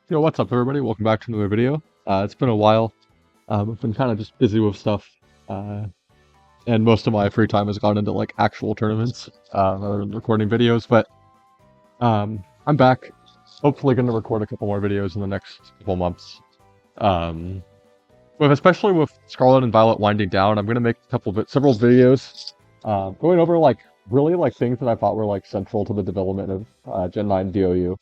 Yo, what's up, everybody? Welcome back to another video. It's been a while. I've been kind of just busy with stuff, uh, and most of my free time has gone into like actual tournaments rather than recording videos. But I'm back. Hopefully, going to record a couple more videos in the next couple months. Um, especially with Scarlet and Violet winding down, I'm going to make several videos, going over like really like things that I thought were like central to the development of Gen 9 DOU.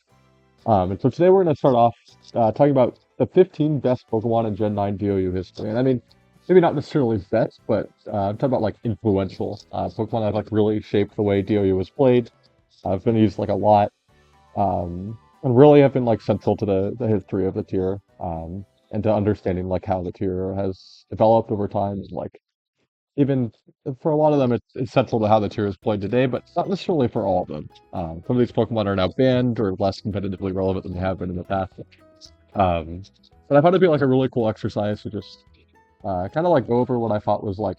And so today we're going to start off talking about the 15 best Pokemon in Gen 9 DOU history. And I mean, maybe not necessarily best, but I'm talking about like influential Pokemon that like really shaped the way DOU was played. I've been used like a lot, and really have been like central to the history of the tier, and to understanding like how the tier has developed over time. And, like even for a lot of them, it's central to how the tier is played today, but not necessarily for all of them. Some of these Pokemon are now banned or less competitively relevant than they have been in the past. But I thought it'd be like a really cool exercise to just kind of like go over what I thought was like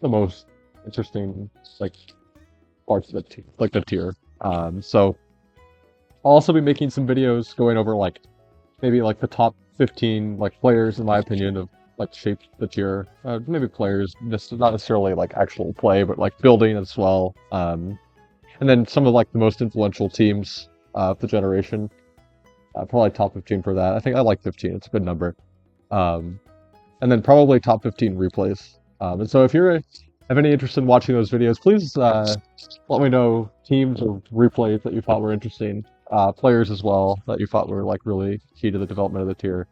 the most interesting like parts of the tier. So I'll also be making some videos going over like maybe like the top 15 like players in my opinion of like shaped the tier. Maybe players, just not necessarily like actual play, but like building as well. And then some of like the most influential teams of the generation. Probably top 15 for that. I think I like 15. It's a good number. Um, and then probably top 15 replays. And so if you have any interest in watching those videos, please let me know teams or replays that you thought were interesting. Players as well that you thought were like really key to the development of the tier.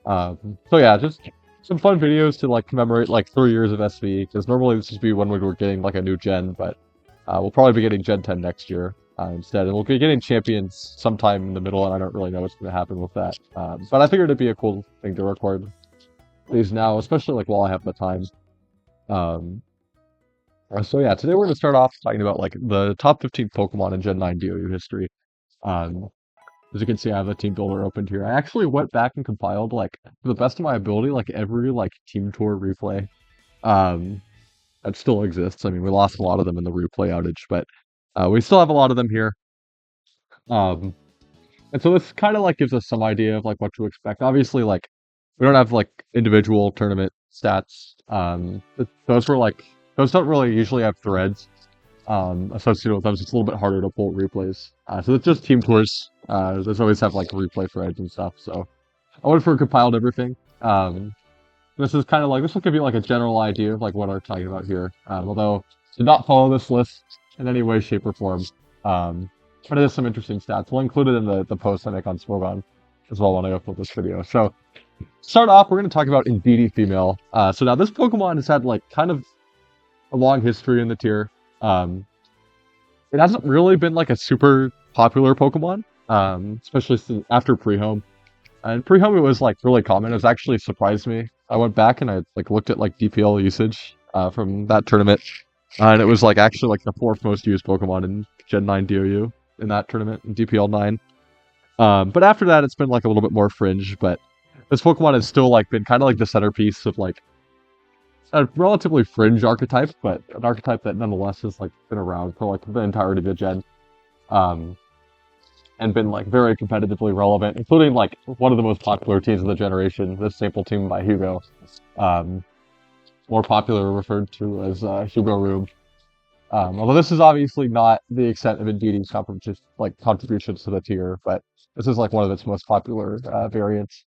So yeah, just some fun videos to like commemorate like 3 years of SV, because normally this would be when we were getting like a new gen, but we'll probably be getting Gen 10 next year instead, and we'll be getting champions sometime in the middle, and I don't really know what's going to happen with that. But I figured it'd be a cool thing to record these now, especially like while I have the time. So yeah, today we're going to start off talking about like the top 15 Pokemon in Gen 9 DOU history. Um, as you can see, I have the team builder opened here. I actually went back and compiled, like, to the best of my ability, like, every, like, team tour replay, um, that still exists. I mean, we lost a lot of them in the replay outage, but, we still have a lot of them here. Um, and so this kind of, like, gives us some idea of, like, what to expect. Obviously, like, we don't have, like, individual tournament stats. Those don't really usually have threads associated with them, so it's a little bit harder to pull replays. So it's just team tours. Those always have like replay threads and stuff. So I went for compiled everything. This is kind of like, this will give you like a general idea of like what I'm talking about here. Although did not follow this list in any way, shape, or form. But it is some interesting stats. We'll include it in the post I make on Smogon as well when I upload this video. So start off, we're going to talk about Indeedee female. So now this Pokemon has had like kind of a long history in the tier. It hasn't really been like a super popular Pokemon, especially after pre-home. And pre-home it was like really common. It was actually surprised me. I went back and I like looked at like DPL usage from that tournament, and it was like actually like the fourth most used Pokemon in Gen 9 DOU in that tournament in DPL 9. But after that, it's been like a little bit more fringe. But this Pokemon has still like been kind of like the centerpiece of like a relatively fringe archetype, but an archetype that nonetheless has like been around for like the entirety of the gen, and been like very competitively relevant, including like one of the most popular teams of the generation, this Sample Team by Hugo, more popular referred to as Hugo Room. Although this is obviously not the extent of Indeedee's contributions to the tier, but this is like one of its most popular variants.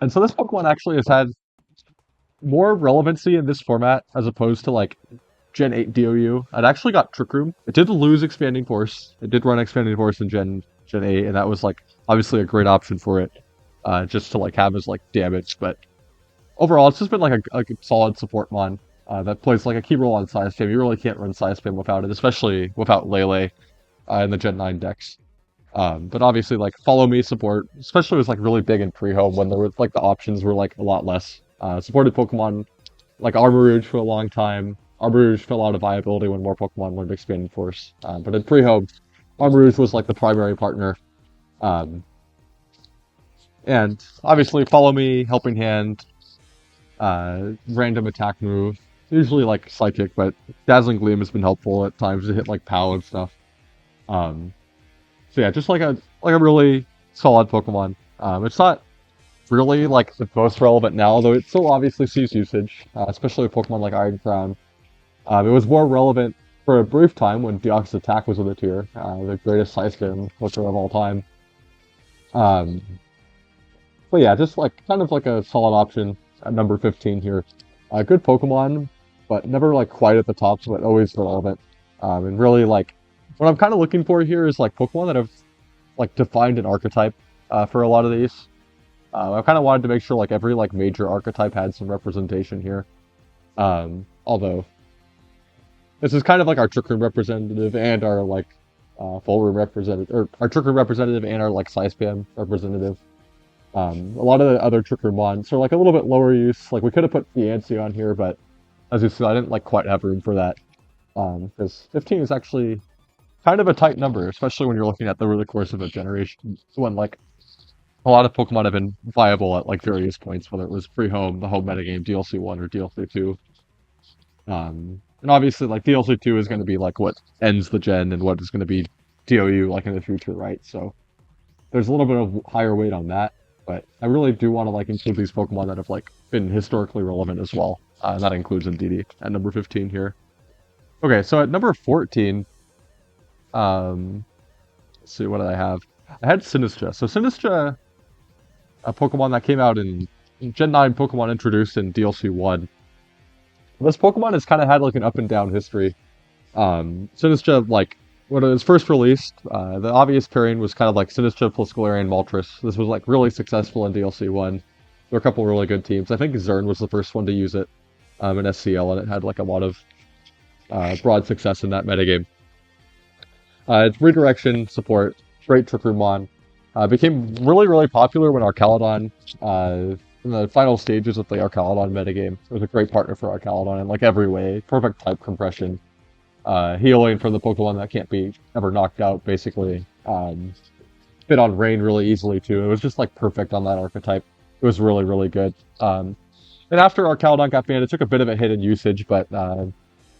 And so this Pokemon actually has had more relevancy in this format as opposed to like Gen 8 DOU. It actually got Trick Room. It did lose Expanding Force. It did run Expanding Force in Gen 8, and that was like obviously a great option for it, just to like have as like damage. But overall, it's just been like a solid support mon that plays like a key role on Science Spam. You really can't run Science Spam without it, especially without Lele in the Gen 9 decks. But obviously, like Follow Me support, especially was like really big in pre-home when there was like the options were like a lot less. Supported Pokemon like Armarouge for a long time. Armarouge fell out of viability when more Pokemon learned Expanding Force. But in pre-home, Armarouge was like the primary partner. And obviously, Follow Me, Helping Hand, random attack move. Usually like Psychic, but Dazzling Gleam has been helpful at times to hit like POW and stuff. So yeah, just like a really solid Pokemon. It's not really like the most relevant now, though it still obviously sees usage, especially with Pokemon like Iron Crown. It was more relevant for a brief time when Deoxys Attack was in the tier, the greatest Scythe Spam Poker of all time. Um, but yeah, just like kind of like a solid option at number 15 here. Good Pokemon, but never like quite at the top, but always relevant. And really like what I'm kind of looking for here is like Pokemon that have like defined an archetype for a lot of these. I kind of wanted to make sure like every like major archetype had some representation here. Although this is kind of like our Trick Room representative and our like Full Room representative, or our Trick Room representative and our like Scythe Spam representative. A lot of the other Trick Room ones are like a little bit lower use. Like we could have put the Ansi on here, but as you see, I didn't like quite have room for that. Because 15 is actually kind of a tight number, especially when you're looking at the course of a generation. When like a lot of Pokemon have been viable at like various points, whether it was free home, the home metagame, DLC 1 or DLC 2. And obviously like DLC 2 is going to be like what ends the gen and what is going to be DOU like in the future, right? So there's a little bit of higher weight on that, but I really do want to like include these Pokemon that have like been historically relevant as well. And that includes Indeedee at number 15 here. Okay, so at number 14, let's see, what did I have? I had Sinistcha. So Sinistcha, a Pokemon that came out in Gen 9 Pokemon introduced in DLC 1. This Pokemon has kind of had like an up and down history. Sinistcha, like, when it was first released, the obvious pairing was kind of like Sinistcha plus Galarian Moltres. This was like really successful in DLC 1. There were a couple really good teams. I think Zern was the first one to use it in SCL, and it had like a lot of broad success in that metagame. Its redirection support, great Trick Room Mon, became really, really popular when Archaludon, in the final stages of the Archaludon metagame. It was a great partner for Archaludon in like every way. Perfect type compression. Healing from the Pokemon that can't be ever knocked out, basically. Fit on Rain really easily, too. It was just like perfect on that archetype. It was really, really good. And after Archaludon got banned, it took a bit of a hit in usage, but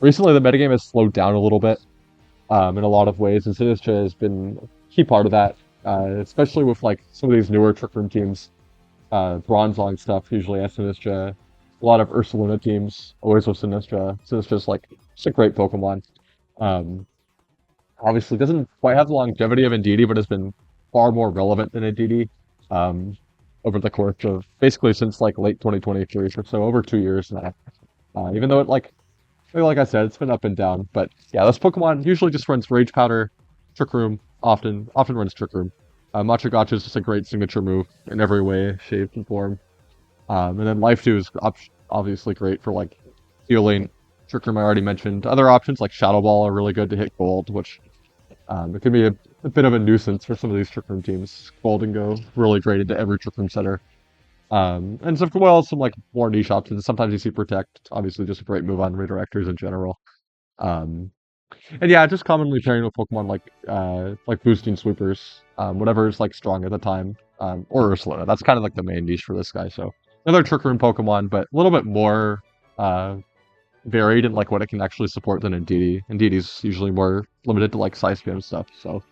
recently the metagame has slowed down a little bit. In a lot of ways, and Sinistcha has been a key part of that, especially with like some of these newer Trick Room teams. Bronzong stuff usually has Sinistcha. A lot of Ursaluna teams always with Sinistcha. Sinistcha's like just a great Pokemon. Obviously doesn't quite have the longevity of Indeedee, but has been far more relevant than Indeedee over the course of basically since like late 2023 or so, over 2 years now. Even though it like I said, it's been up and down, but yeah, this Pokemon usually just runs Rage Powder, Trick Room, often runs Trick Room. Machagacha is just a great signature move in every way, shape, and form. And then Life 2 is obviously great for like healing. Trick Room I already mentioned. Other options like Shadow Ball are really good to hit gold, which it can be a bit of a nuisance for some of these Trick Room teams. Gholdengo, really great into every Trick Room center. And some like more niche options. Sometimes you see Protect, obviously just a great move on redirectors in general. And yeah, just commonly pairing with Pokemon like boosting sweepers, whatever is like strong at the time, or Ursaluna. That's kind of like the main niche for this guy. So another Trick Room Pokemon, but a little bit more varied in like what it can actually support than Indeedee. Indeedee's usually more limited to like Scythe Spam stuff. So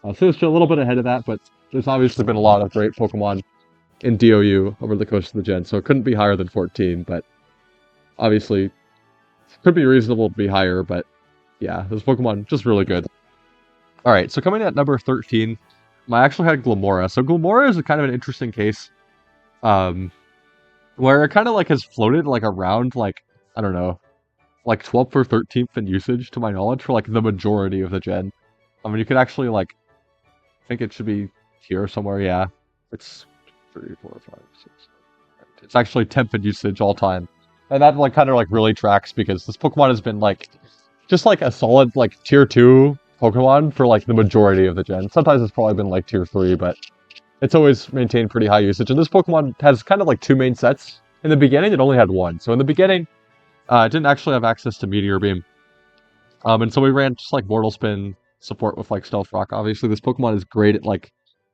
it's just a little bit ahead of that, but there's obviously been a lot of great Pokemon in DOU over the course of the gen, so it couldn't be higher than 14, but obviously it could be reasonable to be higher, but yeah, this Pokemon just really good. Alright, so coming in at number 13, I actually had Glimmora. So Glimmora is a kind of an interesting case, where it kind of like has floated like around like, I don't know, like 12th or 13th in usage to my knowledge for like the majority of the gen. I mean, you could actually like, I think it should be here somewhere, yeah. It's 3, 4, 5, 6, 7, 8. It's actually 10th in usage all time. And that like kind of like really tracks because this Pokemon has been like just like a solid like tier 2 Pokemon for like the majority of the gen. Sometimes it's probably been like tier 3, but it's always maintained pretty high usage. And this Pokemon has kind of like 2 main sets. In the beginning, it only had 1. So in the beginning, it didn't actually have access to Meteor Beam. And so we ran just like Mortal Spin support with like Stealth Rock. Obviously, this Pokemon is great at like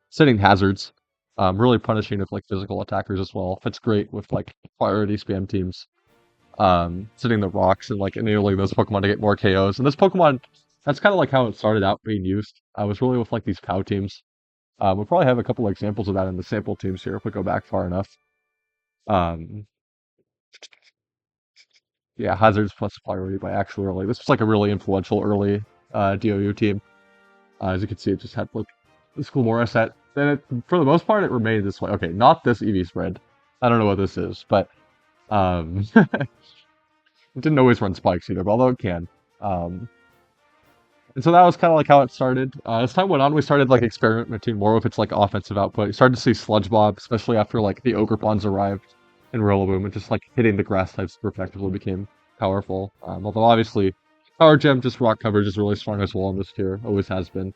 setting hazards. Really punishing with like physical attackers as well. Fits great with like priority spam teams. Sitting the rocks and like enabling those Pokemon to get more KOs. And this Pokemon, that's kind of like how it started out being used. I was really with like these POW teams. We'll probably have a couple examples of that in the sample teams here if we go back far enough. Um, yeah, Hazards plus priority by actual early. This was like a really influential early DOU team. As you can see, it just had like this Glimmora set. Then for the most part, it remained this way. Okay, not this EV spread. I don't know what this is, but it didn't always run spikes either, but although it can. And so that was kind of like how it started. As time went on, we started like experimenting more with its like offensive output. You started to see Sludge Bob, especially after like the Ogerpons arrived in Rillaboom, and just like hitting the grass types super effectively became powerful. Although obviously, Power Gem just rock coverage is really strong as well in this tier, always has been.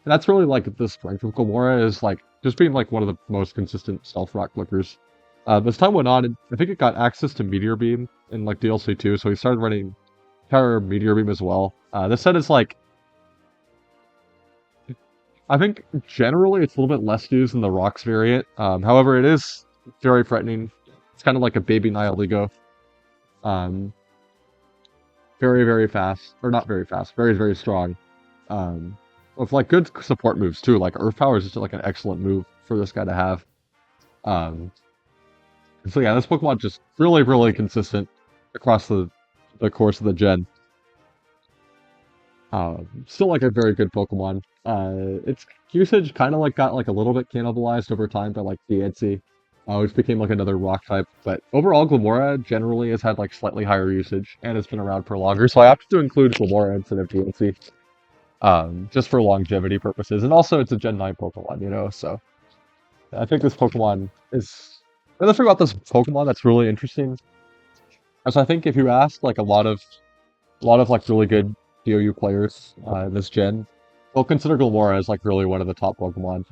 And that's really like the strength of Glimmora is like just being like one of the most consistent self rock flickers. As time went on, I think it got access to Meteor Beam in like DLC 2, so we started running Power Meteor Beam as well. This set is like, I think generally it's a little bit less used than the Rocks variant. However, it is very threatening. It's kind of like a baby Nihilego. Very, very fast. Or not very fast. Very, very strong. With like good support moves too. Like Earth Power is just like an excellent move for this guy to have. So yeah, this Pokemon just really, really consistent across the course of the gen. Still like a very good Pokemon. Its usage kind of like got like a little bit cannibalized over time by like Diancie, which became like another rock type. But overall, Glimmora generally has had like slightly higher usage and it's been around for longer. So I opted to include Glimmora instead of Diancie, just for longevity purposes. And also, it's a Gen 9 Pokemon, you know. So I think this Pokemon is. The other thing about this Pokemon that's really interesting is I think if you ask like a lot of like really good DOU players in this gen, they'll consider Glimmora as like really one of the top Pokemon.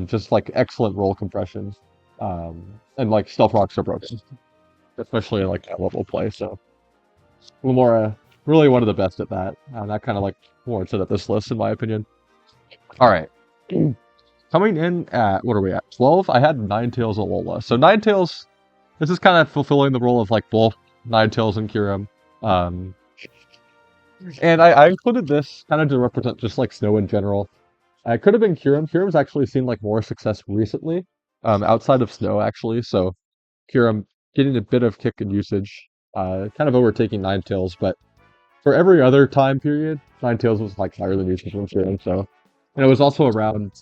Just like excellent roll compression, and like Stealth Rocks are broken, especially like that level play. So Glimmora really one of the best at that. That kind of like warrants it at this list in my opinion. All right. Coming in at, what are we at, 12? I had Ninetales-Alola. So Ninetales, this is kind of fulfilling the role of like both Ninetales and Kyurem. And I included this kind of to represent just like Snow in general. It could have been Kyurem. Kyurem's actually seen like more success recently, outside of Snow actually. So Kyurem getting a bit of kick and usage, kind of overtaking Ninetales. But for every other time period, Ninetales was like higher than usage than Kyurem. So, and it was also around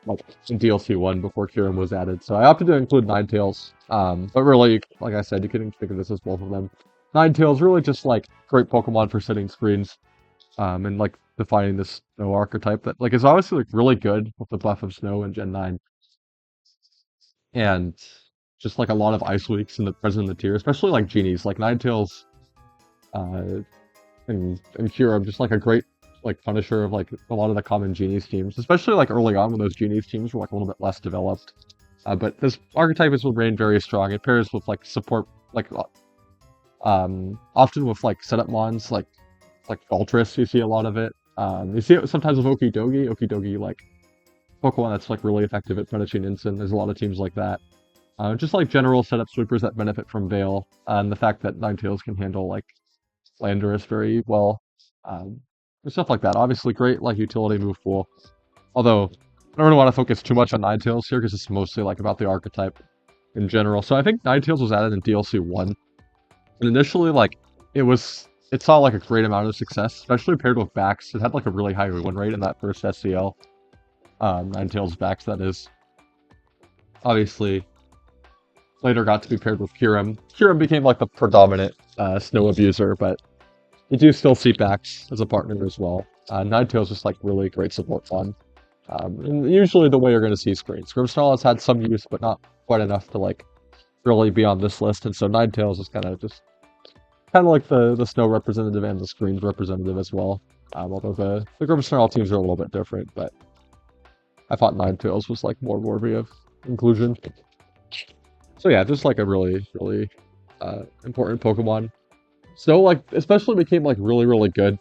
like in DLC 1 before Kyurem was added. So I opted to include Ninetales. But really, like I said, you can think of this as both of them. Ninetales really just like great Pokemon for setting screens, and like defining this Snow archetype that like is obviously like really good with the buff of Snow in Gen 9. And just like a lot of Ice Weeks in the present in the tier, especially like Genies, like Ninetales, and Kyurem, just like a great like punisher of like a lot of the common Genies teams, especially like early on when those Genies teams were like a little bit less developed. But this archetype has remained very strong. It pairs with like support, like often with like setup mons, like Ultras. You see a lot of it. You see it sometimes with Okidogi. Okidogi, like Pokemon that's like really effective at punishing Incin. There's a lot of teams like that. Just like general setup sweepers that benefit from Veil, and the fact that Ninetales can handle like Landorus very well. Stuff like that. Obviously, great like utility move pool. Although I don't really want to focus too much on Ninetales here because it's mostly like about the archetype in general. So I think Ninetales was added in DLC 1. And initially, like, it saw like a great amount of success, especially paired with Bax. It had like a really high win rate in that first SCL. Ninetales Bax, that is. Obviously, later got to be paired with Kyurem. Kyurem became like the predominant Snow abuser, but you do still see Bax as a partner as well. Ninetales is like really great support fun. And usually the way you're going to see screens. Grimmsnarl has had some use, but not quite enough to like really be on this list, and so Ninetales is kind of like the Snow representative and the Screens representative as well. Although the Grimmsnarl teams are a little bit different, but I thought Ninetales was like more worthy of inclusion. So yeah, just like a really, really important Pokemon. Snow like especially became like really, really good,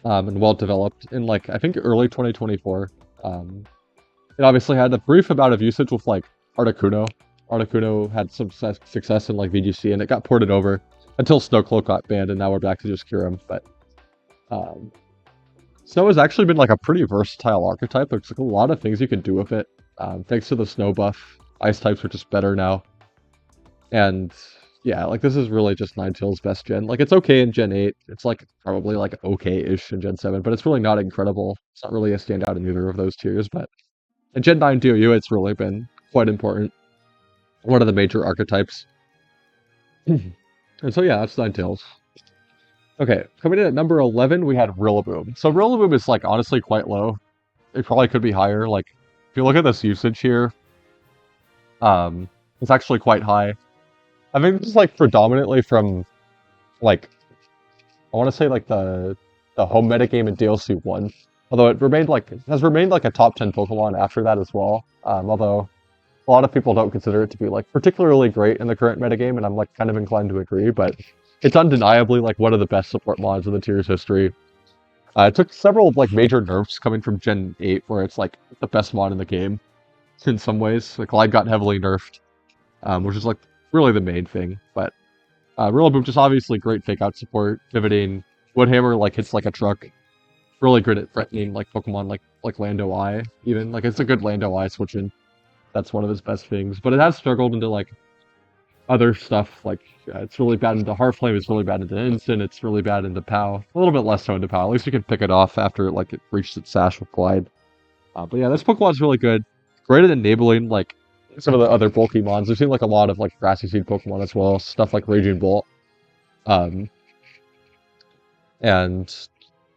and well developed in like I think early 2024. It obviously had a brief amount of usage with like Articuno. Articuno had some success in like VGC, and it got ported over until Snowcloak got banned, and now we're back to just Kyurem. But Snow has actually been like a pretty versatile archetype. There's like a lot of things you can do with it. Thanks to the snow buff, ice types are just better now. And yeah, like this is really just Ninetales' best gen. Like it's okay in Gen 8. It's like probably like okay-ish in Gen 7, but it's really not incredible. It's not really a standout in either of those tiers, but in Gen 9 DOU, it's really been quite important. One of the major archetypes. And so yeah, that's Ninetales. Okay, coming in at number 11, we had Rillaboom. So Rillaboom is like honestly quite low. It probably could be higher. Like if you look at this usage here, it's actually quite high. I think this is like predominantly from like I want to say like the home meta game in DLC 1. Although it has remained like a top 10 Pokemon after that as well. Although a lot of people don't consider it to be like particularly great in the current metagame, and I'm like kind of inclined to agree, but it's undeniably like one of the best support mods in the tier's history. It took several like major nerfs coming from Gen 8, where it's like the best mod in the game in some ways. The Glide got heavily nerfed, which is like really the main thing. But Rillaboom just obviously great fake out support, pivoting. Woodhammer like hits like a truck. Really good at threatening like Pokemon like Lando Eye, even. Like it's a good Lando Eye switching. That's one of his best things. But it has struggled into like other stuff, like it's really bad into Hearthflame, it's really bad into Instant, it's really bad into POW. A little bit less so into POW. At least you can pick it off after like it reaches its sash with Glide. But yeah, this Pokemon's really good. Great at enabling like some of the other bulky mons. We've seen like a lot of like Grassy Seed Pokemon as well, stuff like Raging Bolt. And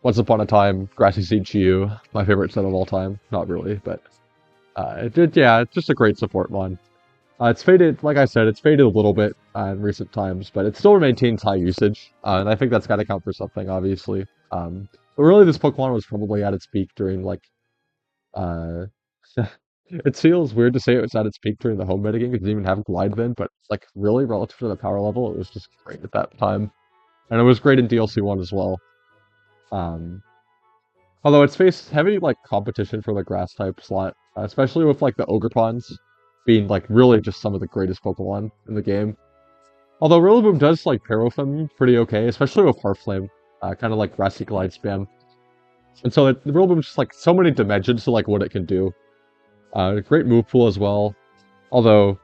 once upon a time, Grassy Seed Chi-Yu, my favorite set of all time. Not really, but it's just a great support mon. It's faded, like I said, it's faded a little bit in recent times, but it still maintains high usage, and I think that's got to count for something, obviously. But really, this Pokemon was probably at its peak during, like, it feels weird to say it was at its peak during the home metagame, because it didn't even have Glide then, but, like, really, relative to the power level, it was just great at that time. And it was great in DLC 1 as well. Although it's faced heavy, like, competition for the Grass-type slot, especially with, like, the Ogerpons being, like, really just some of the greatest Pokemon in the game. Although Rillaboom does, like, pair with them pretty okay, especially with Hearthflame, kind of like Grassy Glide spam. And so Rillaboom's just, like, so many dimensions to, like, what it can do. Great move pool as well. Although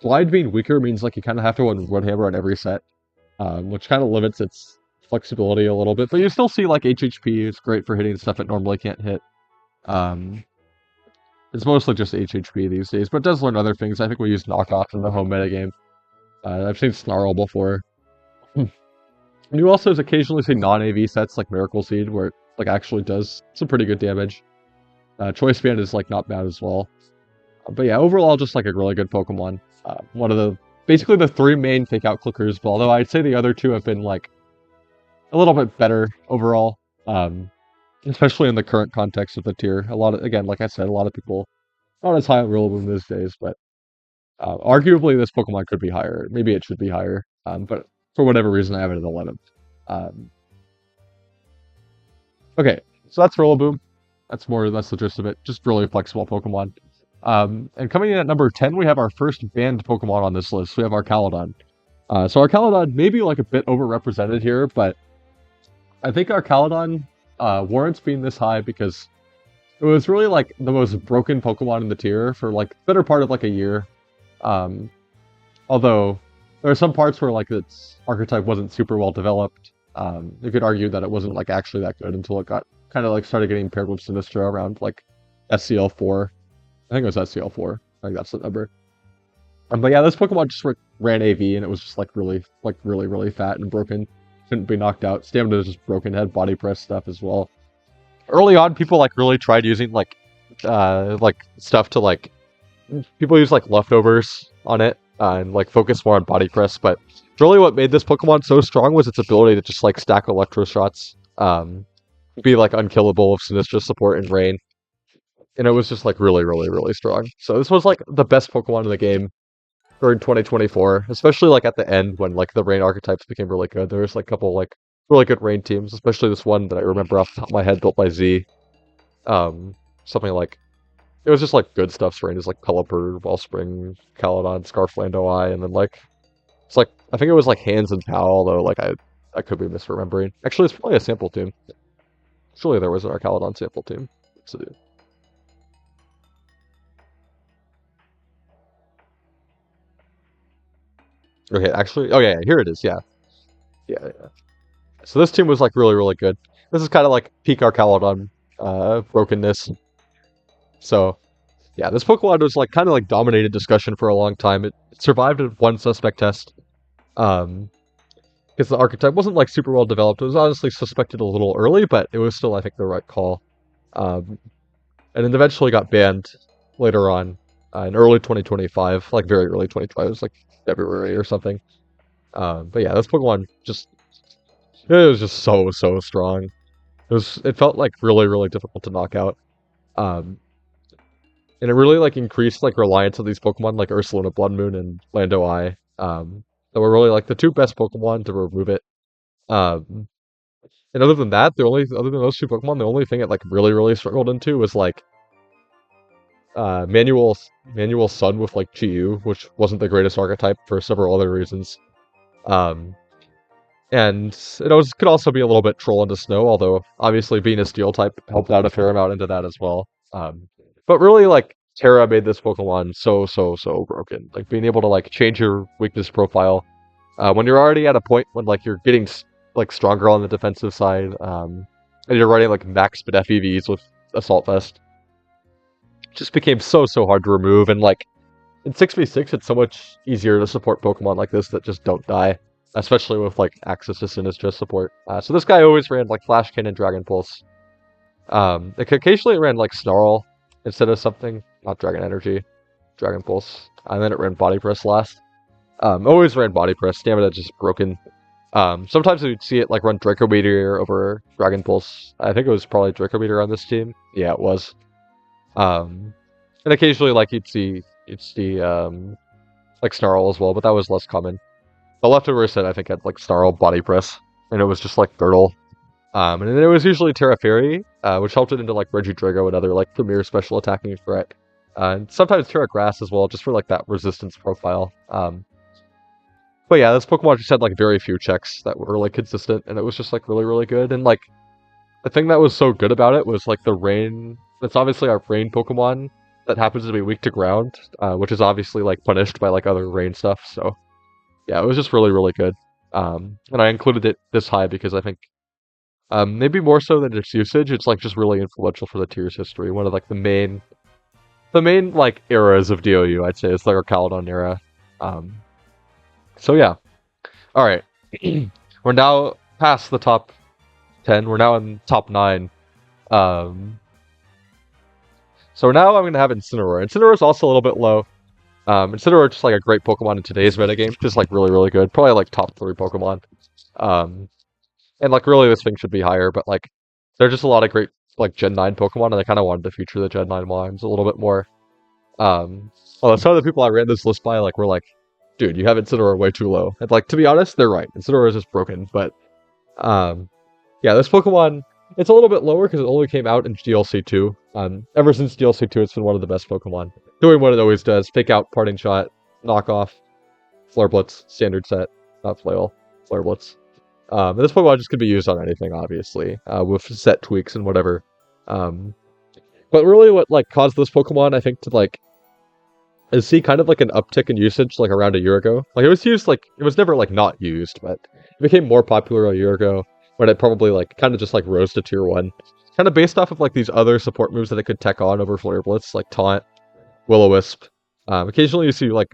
Glide being weaker means, like, you kind of have to run Woodhammer on every set, which kind of limits its flexibility a little bit. But you still see, like, HHP is great for hitting stuff it normally can't hit. It's mostly just HHP these days, but it does learn other things. I think we use Knockoff in the home metagame. I've seen Snarl before. You also occasionally see non-AV sets like Miracle Seed, where it like actually does some pretty good damage. Choice Band is like not bad as well. But yeah, overall just like a really good Pokemon. One of basically the three main fake out clickers, but although I'd say the other two have been like a little bit better overall. Especially in the current context of the tier. Again, like I said, a lot of people not as high on Rillaboom these days, but arguably this Pokemon could be higher. Maybe it should be higher, but for whatever reason, I have it at 11th. Okay, so that's Rillaboom. That's the gist of it. Just really flexible Pokemon. And coming in at number 10, we have our first banned Pokemon on this list. We have Archaludon. So Archaludon may be like a bit overrepresented here, but I think Archaludon warrants being this high because it was really like the most broken Pokemon in the tier for like the better part of like a year. Although there are some parts where like its archetype wasn't super well developed. You could argue that it wasn't like actually that good until it got kind of like started getting paired with Sinistcha around like SCL4. I think it was SCL4. I think that's the number. But yeah, this Pokemon just ran AV and it was just like really fat and broken. Couldn't be knocked out. Stamina was just broken. Had body press stuff as well. Early on, people like really tried using like stuff to like people use like leftovers on it and like focus more on body press. But really, what made this Pokemon so strong was its ability to just like stack Electro Shots, be like unkillable with Sinistcha support and Rain, and it was just like really strong. So this was like the best Pokemon in the game during 2024, especially like at the end when like the Rain archetypes became really good. There was like a couple like really good Rain teams, especially this one that I remember off the top of my head built by Z. Something like it was just like good stuff's Rain is like Pelipper, Wellspring, Calodon, Scarf Lando Eye, and then like it's like I think it was like Hands and POW, although like I I could be misremembering. Actually, it's probably a sample team. Surely there was an Archaludon sample team. So, okay, actually, oh yeah, here it is. Yeah. Yeah. So this team was like really, really good. This is kind of like peak Archaludon brokenness. So yeah, this Pokemon was like kind of like dominated discussion for a long time. It survived one suspect test. Because the archetype wasn't like super well developed. It was honestly suspected a little early, but it was still, I think, the right call. And then eventually got banned later on in early 2025, like very early 2025. It was like February or something. But yeah, this Pokemon it was just so strong. It felt like really, really difficult to knock out. Um, and it really like increased like reliance on these Pokemon like Ursaluna Blood Moon and Lando Eye. That were really like the two best Pokemon to remove it. Um, and other than that, other than those two Pokemon, the only thing it like really, really struggled into was like manual Sun with like Chi-Yu, which wasn't the greatest archetype for several other reasons. And it could also be a little bit troll into snow, although obviously being a steel type helped out a fair amount into that as well. But really, like Terra made this Pokemon so broken. Like being able to like change your weakness profile when you're already at a point when like you're getting like stronger on the defensive side, and you're running like max speed FEVs with Assault Vest. Just became so hard to remove, and like in 6v6 it's so much easier to support Pokemon like this that just don't die, especially with like access to Sinistcha support. So this guy always ran like Flash Cannon, Dragon Pulse. Like occasionally it ran like Snarl instead of something, not Dragon Energy, Dragon Pulse, and then it ran Body Press last. Always ran Body Press, stamina just broken. Sometimes you'd see it like run Draco Meteor over Dragon Pulse. I think it was probably Draco Meteor on this team. Yeah, it was. And occasionally like you'd see like Snarl as well, but that was less common. The leftover set I think had like Snarl, Body Press, and it was just like Girdle. And then it was usually Terra Fairy, which helped it into like Regidrago, another like premier special attacking threat. And sometimes Terra Grass as well, just for like that resistance profile. But yeah, this Pokemon just had like very few checks that were like consistent, and it was just like really, really good. And like the thing that was so good about it was like the rain. It's obviously our rain Pokemon that happens to be weak to ground, which is obviously like punished by like other rain stuff. So yeah, it was just really, really good. And I included it this high because I think maybe more so than its usage, it's like just really influential for the tier's history. One of like the main like eras of DOU, I'd say, is like our Archaludon era. So yeah. Alright. We're now past the top 10. We're now in top 9. So now I'm going to have Incineroar. Incineroar is also a little bit low. Incineroar is just like a great Pokemon in today's metagame. Just like really, really good. Probably like top 3 Pokemon. And like really this thing should be higher, but like there's just a lot of great like Gen 9 Pokemon, and I kind of wanted to feature the Gen 9 lines a little bit more. Although some of the people I ran this list by like were like, dude, you have Incineroar way too low. And like, to be honest, they're right. Incineroar is just broken. But yeah, this Pokemon, it's a little bit lower because it only came out in DLC 2. Ever since DLC 2, it's been one of the best Pokemon. Doing what it always does. Fake out, Parting Shot, Knock Off, Flare Blitz, Standard Set, not Flail, Flare Blitz. And this Pokemon just could be used on anything, obviously, with set tweaks and whatever. But really what like caused this Pokemon, I think, to like is see kind of like an uptick in usage like around a year ago. Like it was used like it was never like not used, but it became more popular a year ago when it probably like kind of just like rose to tier 1. Kind of based off of like these other support moves that it could tech on over Flare Blitz, like Taunt, Will-O-Wisp. Occasionally you see like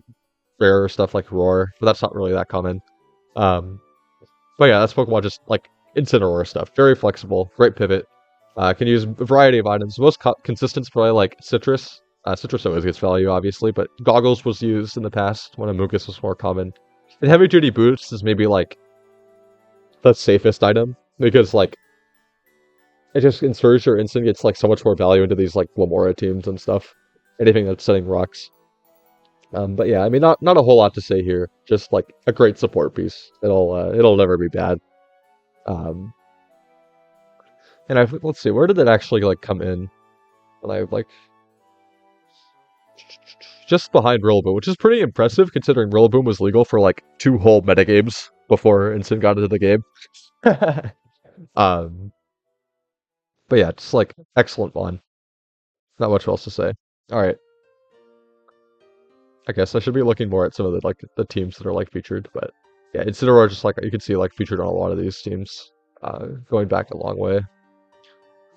rare stuff like Roar, but that's not really that common. But yeah, that's Pokemon just like Incineroar stuff. Very flexible, great pivot. Can use a variety of items. Most consistent is probably like Citrus. Citrus always gets value, obviously, but Goggles was used in the past when Amogus was more common. And Heavy Duty Boots is maybe like the safest item, because like it just insures your instant gets like so much more value into these like Glimmora teams and stuff. Anything that's setting rocks. But yeah, I mean not a whole lot to say here. Just like a great support piece. It'll never be bad. And let's see, where did it actually like come in? When I like just behind Rillaboom, which is pretty impressive considering Rillaboom was legal for like 2 whole metagames before Incin got into the game. um, but yeah, just like excellent one. Not much else to say. All right. I guess I should be looking more at some of the teams that are like featured, but yeah, Incineroar just like you can see like featured on a lot of these teams, going back a long way. And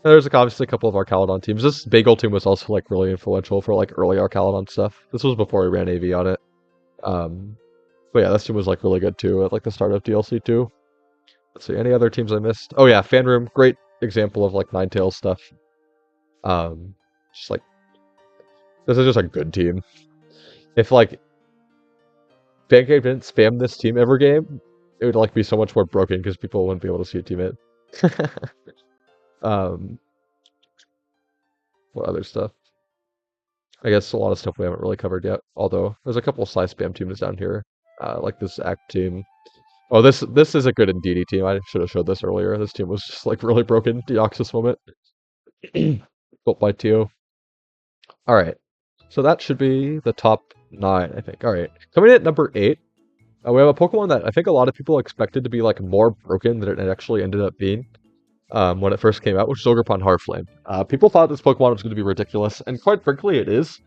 there's like obviously a couple of Archaludon teams. This Bagel team was also like really influential for like early Archaludon stuff. This was before we ran AV on it. But yeah, this team was like really good too at like the start of DLC 2. Let's see, any other teams I missed? Oh yeah, Fan Room, great example of like Ninetales stuff. Just like this is just a good team. If like Pancake didn't spam this team every game, it would like be so much more broken because people wouldn't be able to see a teammate. What other stuff? I guess a lot of stuff we haven't really covered yet. Although there's a couple of Sly spam teams down here, like this Act team. Oh, this is a good Indeedee team. I should have showed this earlier. This team was just like really broken. Deoxys moment. Built by Tio. All right, so that should be the top 9, I think. All right, coming in at number 8, we have a Pokemon that I think a lot of people expected to be like more broken than it actually ended up being when it first came out, which is Ogerpon-Hearthflame. People thought this Pokemon was going to be ridiculous, and quite frankly, it is.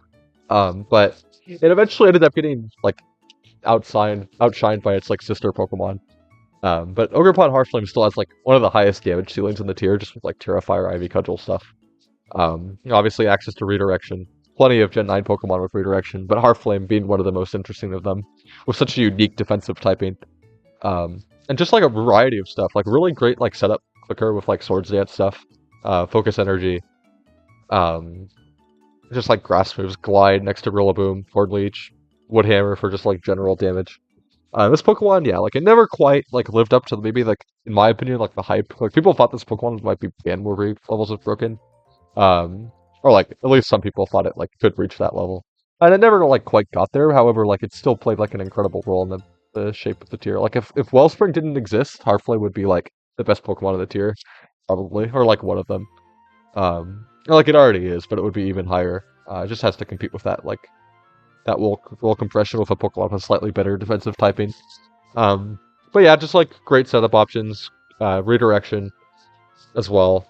But it eventually ended up getting like outshined by its like sister Pokemon. But Ogerpon-Hearthflame still has like one of the highest damage ceilings in the tier, just with like Terrafire, Ivy Cudgel stuff. Obviously access to redirection. Plenty of Gen 9 Pokemon with redirection, but Hearthflame being one of the most interesting of them, with such a unique defensive typing. And just like a variety of stuff, like really great like setup clicker with like Swords Dance stuff, Focus Energy, just like Grass moves, Glide next to Rillaboom, Horde Leech, Woodhammer for just like general damage. This Pokemon, yeah, like it never quite like lived up to maybe like in my opinion like the hype. Like people thought this Pokemon might be Banmore levels of broken. Or like at least some people thought it like could reach that level, and it never like quite got there. However, like it still played like an incredible role in the shape of the tier. Like if Wellspring didn't exist, Hearthflame would be like the best Pokemon in the tier, probably, or like one of them. Or like it already is, but it would be even higher. It just has to compete with that like that roll compression with a Pokemon with slightly better defensive typing. But yeah, just like great setup options, redirection as well.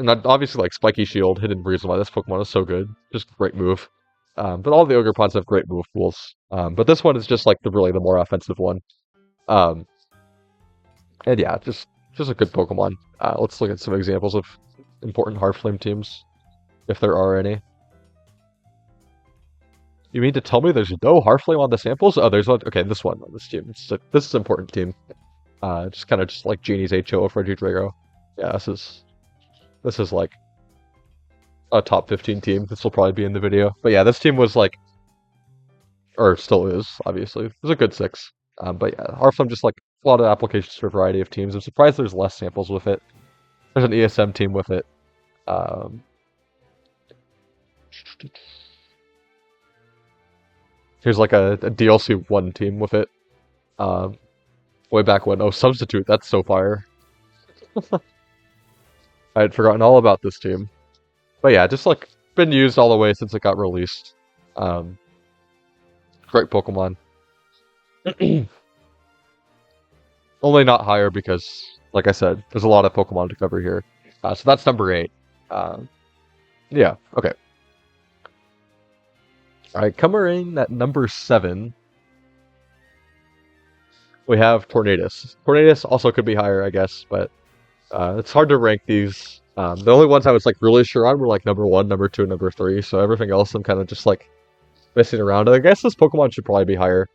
And obviously, like, Spiky Shield, hidden reason why this Pokemon is so good. Just great move. But all the Ogerpons have great move pools. But this one is just, like, really the more offensive one. And yeah, just a good Pokemon. Let's look at some examples of important Hearthflame teams, if there are any. You mean to tell me there's no Hearthflame on the samples? Oh, there's one. Okay, this one on this team. This is an important team. Just kind of just like Genie's HO of Regidrago. Yeah, this is like a top 15 team. This will probably be in the video. But yeah, this team was like, or still is, obviously. It was a good 6. But yeah, Hearthflame just like a lot of applications for a variety of teams. I'm surprised there's less samples with it. There's an ESM team with it. Here's like a DLC 1 team with it. Way back when. Oh, Substitute, that's so fire. I had forgotten all about this team. But yeah, just like been used all the way since it got released. Great Pokemon. Only not higher because, like I said, there's a lot of Pokemon to cover here. So that's number 8. Yeah, okay. Alright, coming in at number 7, we have Tornadus. Tornadus also could be higher, I guess, but it's hard to rank these. The only ones I was like really sure on were like number 1, number 2, number 3. So everything else I'm kind of just like messing around. I guess this Pokemon should probably be higher,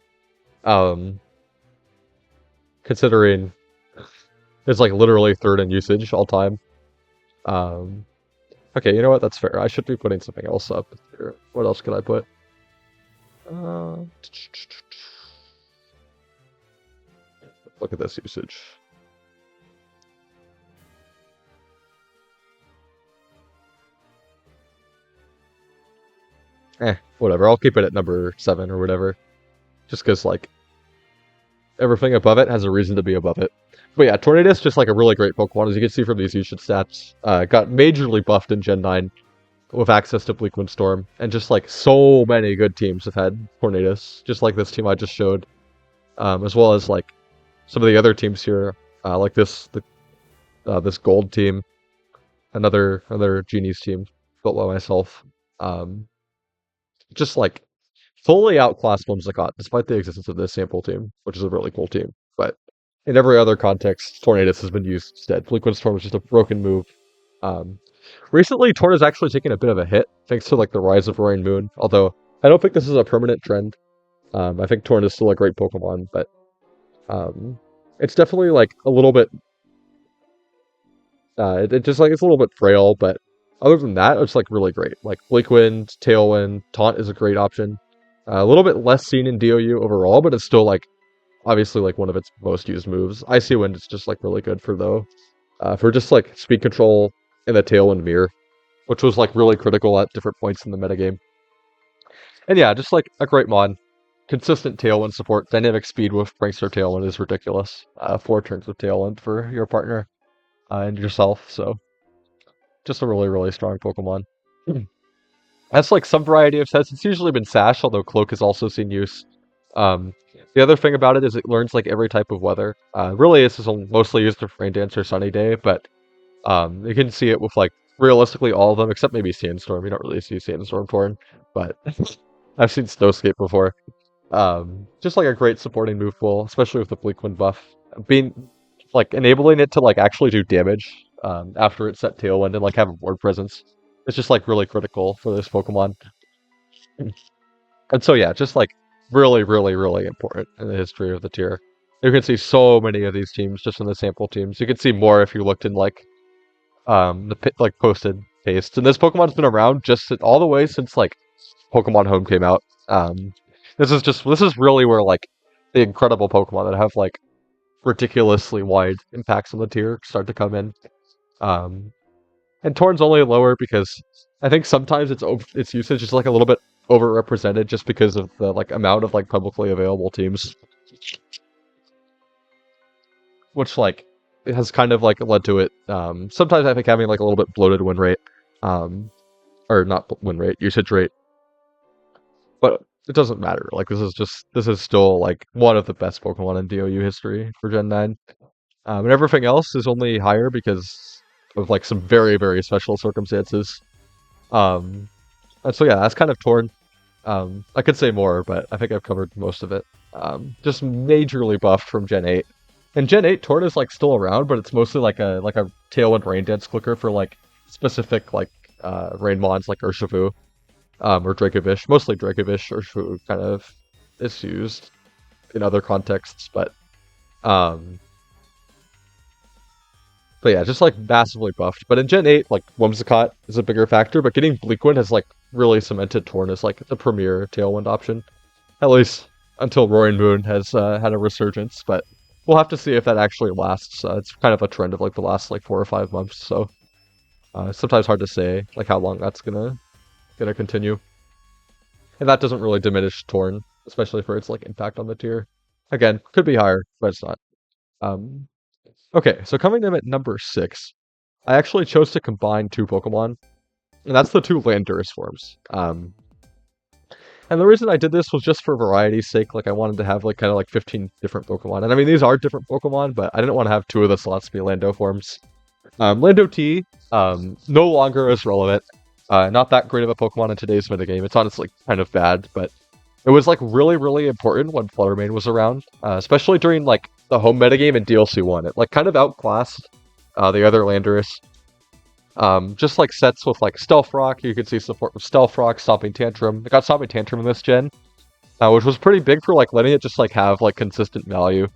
considering it's like literally 3rd in usage all time. Okay, you know what? That's fair. I should be putting something else up here. What else could I put? Look at this usage. Whatever. I'll keep it at number 7 or whatever. Just because, like, everything above it has a reason to be above it. But yeah, Tornadus, just like a really great Pokemon, as you can see from these usage stats. Got majorly buffed in Gen 9 with access to Bleak Windstorm. And just like so many good teams have had Tornadus, just like this team I just showed. As well as like some of the other teams here, like this gold team, another Genie's team built by myself, um, just like fully outclassed Whimsicott, despite the existence of this sample team, which is a really cool team. But in every other context, Tornadus has been used instead. Fleetwood Storm was just a broken move. Um, Recently, Torn has actually taken a bit of a hit, thanks to like the rise of Roaring Moon, although I don't think this is a permanent trend. I think Torn is still a great Pokemon, but it's definitely like a little bit it just like it's a little bit frail, but other than that, it's like really great. Like Bleakwind, Tailwind, Taunt is a great option. A little bit less seen in DOU overall, but it's still like obviously like one of its most used moves. Icy Wind is just like really good for just like speed control in the Tailwind mirror, which was like really critical at different points in the metagame. And yeah, just like a great mod. Consistent Tailwind support, dynamic speed with Prankster Tailwind is ridiculous. 4 turns of Tailwind for your partner and yourself, so just a really, really strong Pokemon. That's like some variety of sets. It's usually been Sash, although Cloak has also seen use. The other thing about it is it learns like every type of weather. Really, this is mostly used for Rain Dance or Sunny Day, but you can see it with like realistically all of them, except maybe Sandstorm. You don't really see Sandstorm Torn, but I've seen Snowscape before. Just like a great supporting move pool, especially with the Bleakwind buff. Being like enabling it to like actually do damage after it's set Tailwind and like have a board presence. It's just like really critical for this Pokemon. And so yeah, just like really, really, really important in the history of the tier. You can see so many of these teams just in the sample teams. You could see more if you looked in like like posted pastes. And this Pokemon's been around just all the way since like Pokemon Home came out. This is really where like the incredible Pokemon that have like ridiculously wide impacts on the tier start to come in. And Torn's only lower because I think sometimes its usage is like a little bit overrepresented just because of the like amount of like publicly available teams, which like it has kind of like led to it. Sometimes I think having like a little bit bloated win rate, or not win rate, usage rate, but it doesn't matter. Like this is still like one of the best Pokemon in DOU history for Gen 9. And everything else is only higher because of like some very, very special circumstances. And so yeah, that's kind of Torn. I could say more, but I think I've covered most of it. Just majorly buffed from Gen 8. And Gen 8 Torn is like still around, but it's mostly like a Tailwind Rain Dance clicker for like specific like rain mons like Urshifu. Or Dracovish. Mostly Dracovish. Urshifu kind of is used in other contexts, but yeah, just like massively buffed. But in Gen 8, like Whimsicott is a bigger factor, but getting Bleakwind has like really cemented Torn as like the premier Tailwind option. At least until Roaring Moon has had a resurgence, but we'll have to see if that actually lasts. It's kind of a trend of like the last like 4 or 5 months, so it's sometimes hard to say like how long that's gonna continue. And that doesn't really diminish Torn, especially for its like impact on the tier. Again, could be higher, but it's not. Okay, so coming in at number 6, I actually chose to combine 2 Pokemon, and that's the 2 Landorus forms. And the reason I did this was just for variety's sake. Like I wanted to have like kind of like 15 different Pokemon, and I mean these are different Pokemon, but I didn't want to have 2 of the slots be Lando forms. Lando T, no longer is relevant. Not that great of a Pokemon in today's metagame. It's honestly kind of bad, but it was like really, really important when Flutter Mane was around, especially during like the home metagame in DLC 1. It like kind of outclassed the other Landorus. Just like sets with like Stealth Rock, you could see support with Stealth Rock, Stomping Tantrum. It got Stomping Tantrum in this gen, which was pretty big for like letting it just like have like consistent value.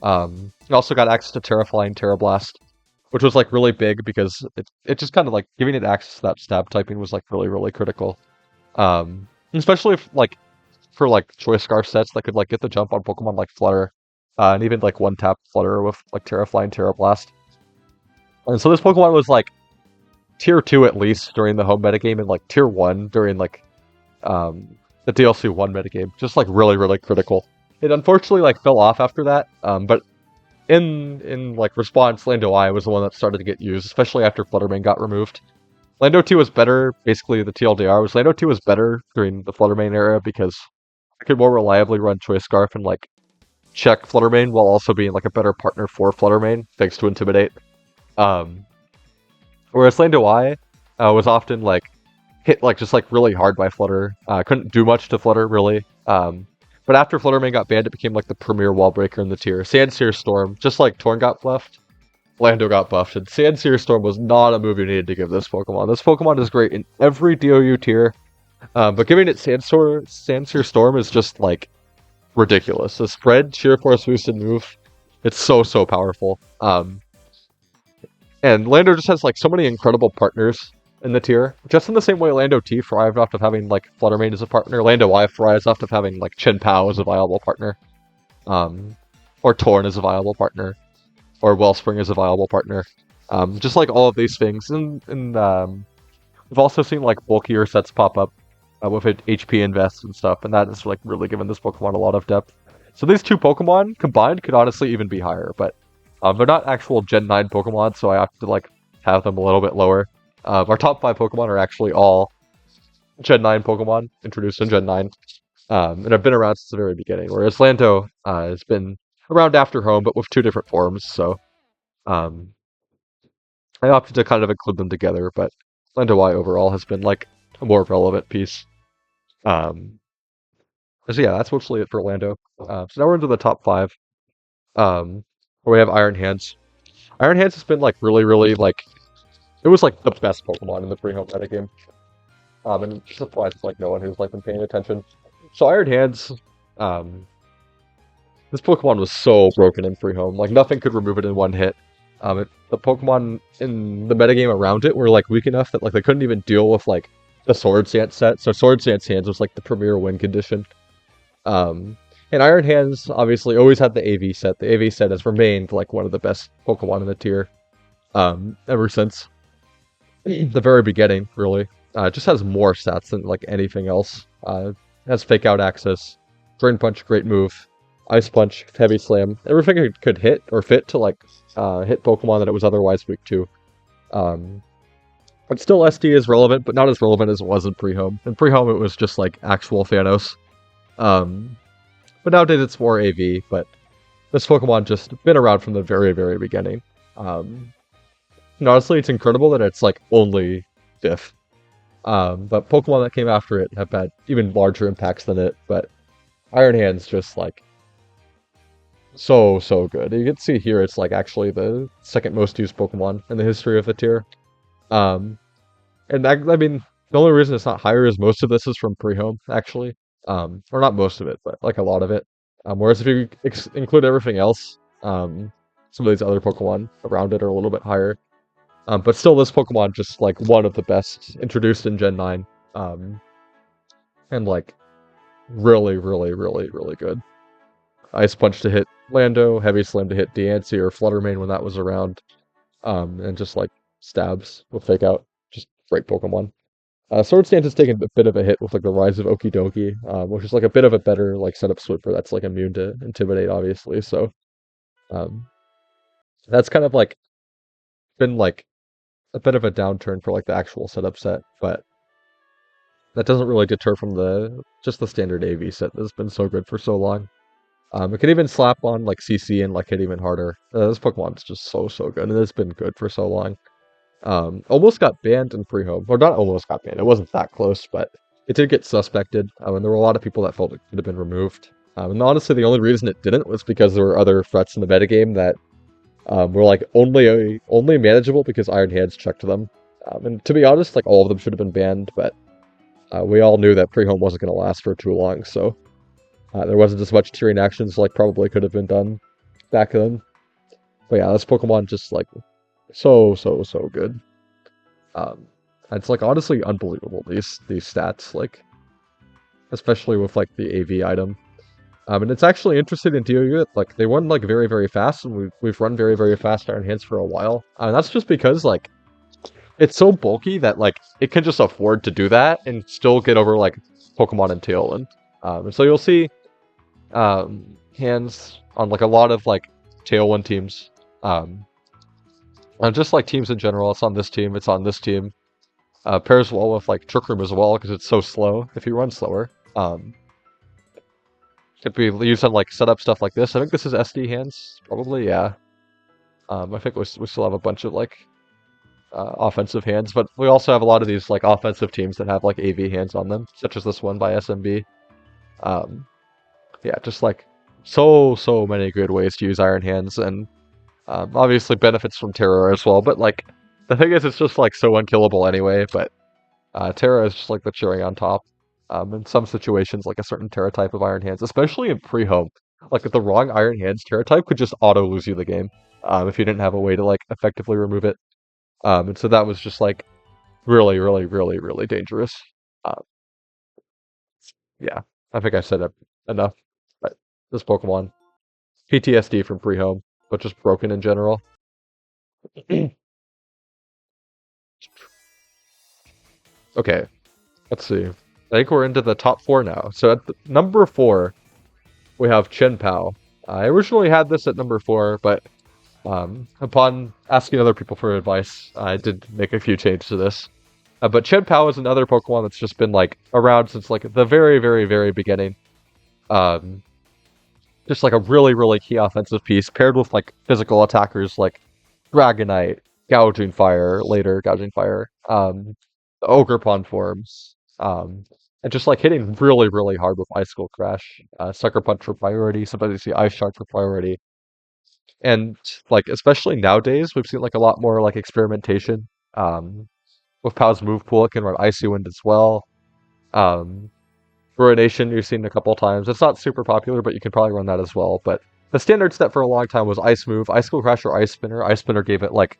It also got access to Terra Flying, Terra Blast, which was like really big because it just kind of like giving it access to that stab typing was like really, really critical. Especially if like for like Choice Scarf sets that could like get the jump on Pokemon like Flutter, and even like one tap Flutter with like Terra Flying, Terra Blast. And so this Pokemon was like tier 2 at least during the home metagame, and like tier 1 during like the DLC 1 metagame. Just like really, really critical. It unfortunately like fell off after that, but in like response, Lando I was the one that started to get used, especially after Flutter Mane got removed. Lando 2 was better, basically the TLDR was Lando 2 was better during the Flutter Mane era because I could more reliably run Choice Scarf and like check Flutter Mane while also being like a better partner for Flutter Mane, thanks to Intimidate. Um, Whereas Landorus was often like hit like just like really hard by Flutter. Couldn't do much to Flutter really. But after Flutter Mane got banned, it became like the premier wall breaker in the tier. Sandsear Storm, just like Torn got buffed, Lando got buffed, and Sandsear Storm was not a move you needed to give this Pokemon. This Pokemon is great in every DOU tier, but giving it Sandsear Storm is just like ridiculous. The spread, sheer force boosted move, it's so powerful. And Lando just has like so many incredible partners in the tier. Just in the same way Lando T thrived off of having like Flutter Mane as a partner, Lando Y thrives off of having like Chien-Pao as a viable partner. Or Torn as a viable partner. Or Wellspring as a viable partner. Just like all of these things. And we've also seen like bulkier sets pop up with HP invest and stuff, and that has like really given this Pokemon a lot of depth. So these two Pokemon combined could honestly even be higher, but they're not actual Gen 9 Pokemon, so I have to like have them a little bit lower. Our top 5 Pokemon are actually all Gen 9 Pokemon, introduced in Gen 9, and have been around since the very beginning, whereas Lando has been around after Home, but with 2 different forms, so I opted to kind of include them together, but Lando Y overall has been like a more relevant piece. So yeah, that's mostly it for Lando. So now we're into the top 5, where we have Iron Hands. Iron Hands has been like really like, it was like the best Pokemon in the pre-home metagame. And it surprised like no one who's like been paying attention. So Iron Hands, this Pokemon was so broken in pre-home. Like nothing could remove it in one hit. The Pokemon in the metagame around it were like weak enough that like they couldn't even deal with like the Swords Dance set. So Swords Dance Hands was like the premier win condition. And Iron Hands obviously always had the AV set. The AV set has remained like one of the best Pokemon in the tier ever since the very beginning, really. It just has more stats than like anything else. It has Fake Out access, Drain Punch, great move, Ice Punch, Heavy Slam. Everything it could hit or fit to like hit Pokemon that it was otherwise weak to. But still SD is relevant, but not as relevant as it was in pre-home. In pre-home it was just like actual Thanos. But nowadays it's more AV, but this Pokemon just been around from the very beginning. And honestly, it's incredible that it's like only fifth. But Pokemon that came after it have had even larger impacts than it, but Iron Hand's just like so good. You can see here it's like actually the second most used Pokemon in the history of the tier. And I mean, the only reason it's not higher is most of this is from pre-home, actually. Or not most of it, but like a lot of it. Whereas if you include everything else, some of these other Pokemon around it are a little bit higher. But still, this Pokemon just like one of the best introduced in Gen 9. And like really good. Ice Punch to hit Lando, Heavy Slam to hit Diancie or Flutter Mane when that was around. And just like stabs with Fake Out. Just great Pokemon. Swords Dance has taken a bit of a hit with like the rise of Okidogi, which is like a bit of a better like setup Swiffer that's like immune to Intimidate, obviously. So that's kind of like been like a bit of a downturn for like the actual setup set, but that doesn't really deter from the standard AV set that's been so good for so long. It can even slap on like CC and like hit even harder. This Pokemon's just so good, and it's been good for so long. Almost got banned in pre-home. Or not almost got banned, it wasn't that close, but it did get suspected. And there were a lot of people that felt it could have been removed. And honestly, the only reason it didn't was because there were other threats in the metagame that were like only manageable because Iron Hands checked them. And to be honest, like all of them should have been banned, but we all knew that pre-home wasn't going to last for too long, so there wasn't as much tiering actions like probably could have been done back then. But yeah, this Pokemon just like so good. It's like honestly unbelievable these stats, like especially with like the AV item. And it's actually interesting in DOU that like they run like very fast, and we've run very fast Iron Hands for a while. And that's just because like it's so bulky that like it can just afford to do that and still get over like Pokemon and Tailwind. And so you'll see Hands on like a lot of like Tailwind teams. And just like teams in general, it's on this team, it's on this team. Pairs well with like Trick Room as well because it's so slow if you run slower. Could be used on like setup stuff like this. I think this is SD hands, probably, yeah. I think we still have a bunch of like offensive hands, but we also have a lot of these like offensive teams that have like AV hands on them, such as this one by SMB. Yeah, just like so many good ways to use Iron Hands, and obviously benefits from Terror as well. But like the thing is, it's just like so unkillable anyway. But Terra is just like the cherry on top. In some situations, like a certain Terra type of Iron Hands, especially in pre-home, like with the wrong Iron Hands, Terra type could just auto lose you the game if you didn't have a way to like effectively remove it. And so that was just like really dangerous. Uh, yeah, I think I said it enough. But this Pokemon, PTSD from pre-home, but just broken in general. Okay, let's see. I think we're into the top 4 now. So at number 4, we have Chien-Pao. I originally had this at number 4, but upon asking other people for advice, I did make a few changes to this. But Chien-Pao is another Pokemon that's just been like around since like the very beginning. Just like a really key offensive piece paired with like physical attackers like Dragonite, Gouging Fire, the Ogerpon forms, and just like hitting really hard with Icicle Crash, Sucker Punch for priority. Sometimes you see Ice Shark for priority, and like especially nowadays, we've seen like a lot more like experimentation. With Pow's move pool, it can run Icy Wind as well. Ruination, you've seen a couple times. It's not super popular, but you can probably run that as well. But the standard step for a long time was Ice Move, Icicle Crash, or Ice Spinner. Ice Spinner gave it like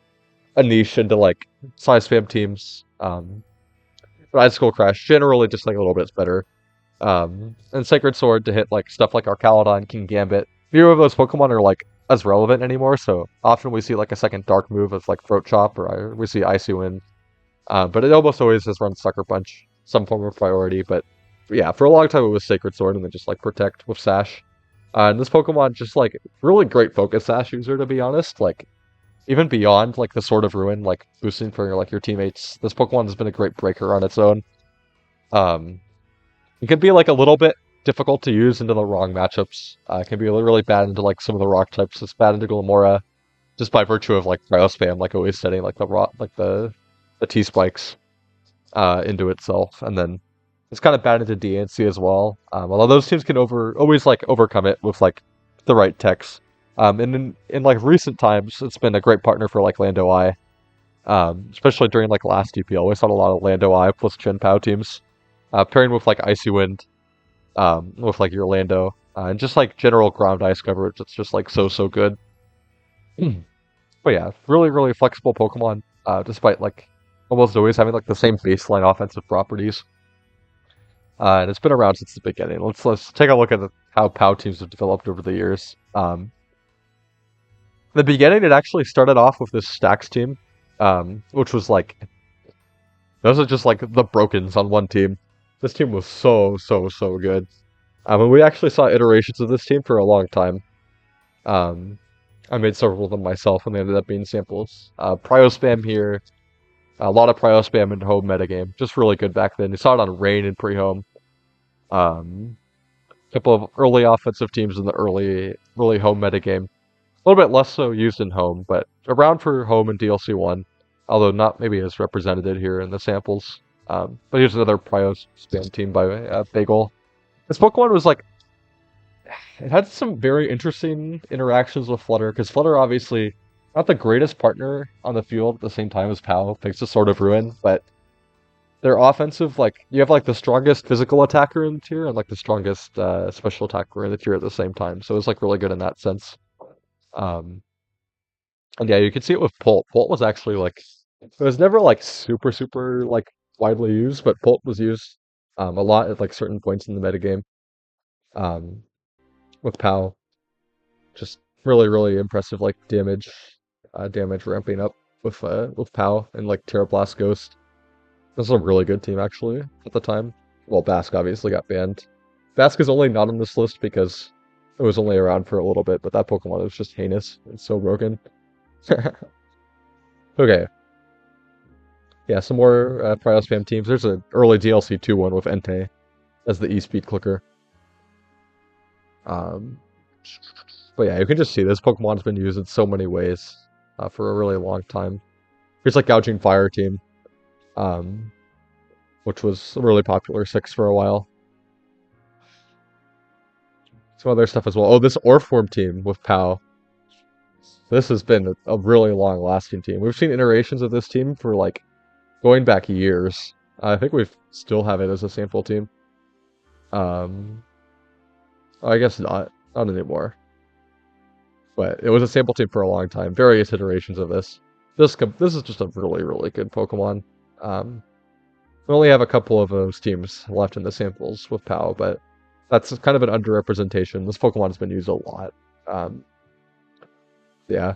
a niche into like size spam teams. But Icicle Crash generally just like a little bit better. And Sacred Sword to hit like stuff like Archaludon, King Gambit. Neither of those Pokemon are like as relevant anymore, so often we see like a second dark move as like Throat Chop, or we see Icy Wind. But it almost always just runs Sucker Punch, some form of priority. But yeah, for a long time it was Sacred Sword and then just like Protect with Sash. And this Pokemon just like really great focus Sash user, to be honest. Like even beyond like the Sword of Ruin, like boosting for like your teammates, this Pokemon has been a great breaker on its own. It can be like a little bit difficult to use into the wrong matchups. It can be really bad into like some of the rock types. It's bad into Glimmora, just by virtue of like cryo spam, like always setting like the rock, like the T spikes into itself, and then it's kind of bad into DNC as well. Although those teams can always like overcome it with like the right techs. And in like recent times, it's been a great partner for like Lando I. Especially during like last DPL, we saw a lot of Lando I plus Chien-Pao teams pairing with like Icy Wind, with like your Lando, and just like general ground ice coverage. It's just like so good. But yeah, really flexible Pokemon, despite like almost always having like the same baseline offensive properties. And it's been around since the beginning. Let's take a look at how POW teams have developed over the years. In the beginning, it actually started off with this Stacks team, which was like, those are just like the Brokens on one team. This team was so good. And we actually saw iterations of this team for a long time. I made several of them myself, and they ended up being samples. Prio Spam here. A lot of Prio Spam in home metagame. Just really good back then. You saw it on Rain and pre-home. A couple of early offensive teams in the early home metagame. A little bit less so used in home, but around for home and DLC 1. Although not maybe as represented here in the samples. But here's another Prio Spam team by Bagel. This Pokemon was like, it had some very interesting interactions with Flutter, because Flutter obviously not the greatest partner on the field at the same time as POW, thanks to Sword of Ruin, but their offensive, like, you have like the strongest physical attacker in the tier and like the strongest special attacker in the tier at the same time, so it was like really good in that sense. And yeah, you can see it with Pult. Pult was actually like, it was never like super like widely used, but Pult was used a lot at like certain points in the metagame. With POW, just really impressive like damage ramping up with POW and like Terra Blast Ghost. This was a really good team actually at the time. Well, Bask obviously got banned. Bask is only not on this list because it was only around for a little bit, but that Pokemon was just heinous. It's so broken. Okay. Yeah, some more Prio Spam teams. There's an early DLC 2 one with Entei as the E-Speed clicker. Um, but yeah, you can just see this Pokemon's been used in so many ways for a really long time. Here's like Gouging Fire Team, which was a really popular 6 for a while. Some other stuff as well. Oh, this Orform team with Pao. This has been a really long-lasting team. We've seen iterations of this team for like going back years. I think we still have it as a sample team. I guess not anymore. But it was a sample team for a long time. Various iterations of this. This is just a really, really good Pokemon. We only have a couple of those teams left in the samples with Pao, but that's kind of an underrepresentation. This Pokemon has been used a lot. Yeah.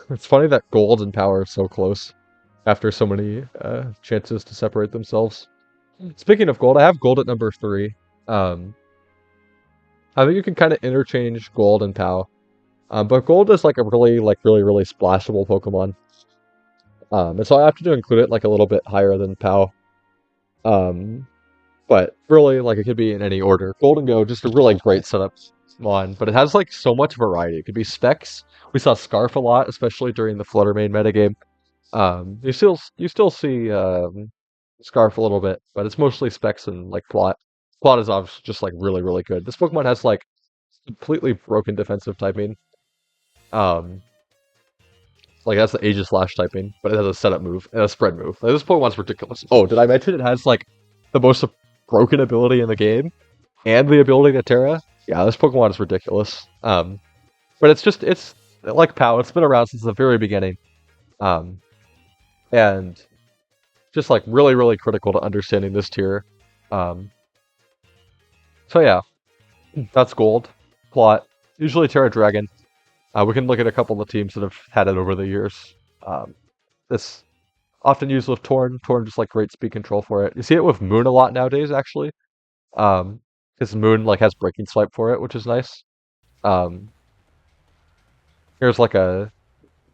It's funny that Gold and Pao are so close after so many chances to separate themselves. Speaking of Gold, I have Gold at number 3. I think you can kind of interchange Gold and Pao. But Gold is like a really splashable Pokemon. And so I have to include it like a little bit higher than Pao. But really, like, it could be in any order. Gholdengo, just a really great setup one, but it has like so much variety. It could be specs. We saw Scarf a lot, especially during the Flutter Mane metagame. You still see Scarf a little bit, but it's mostly specs and like plot. Plot is obviously just like really good. This Pokemon has like completely broken defensive typing. Like, it has the Aegis Slash typing, but it has a setup move and a spread move. Like, this Pokemon's ridiculous. Oh, did I mention it has, like, the most broken ability in the game? And the ability to Terra? Yeah, this Pokemon is ridiculous. But it's like Pao, it's been around since the very beginning. And just, like, really critical to understanding this tier. So yeah, that's Gold. Plot. Usually Terra Dragon. We can look at a couple of teams that have had it over the years. This often used with Torn. Torn just like great speed control for it. You see it with Moon a lot nowadays, actually. Because Moon like has Breaking Swipe for it, which is nice. Here's like a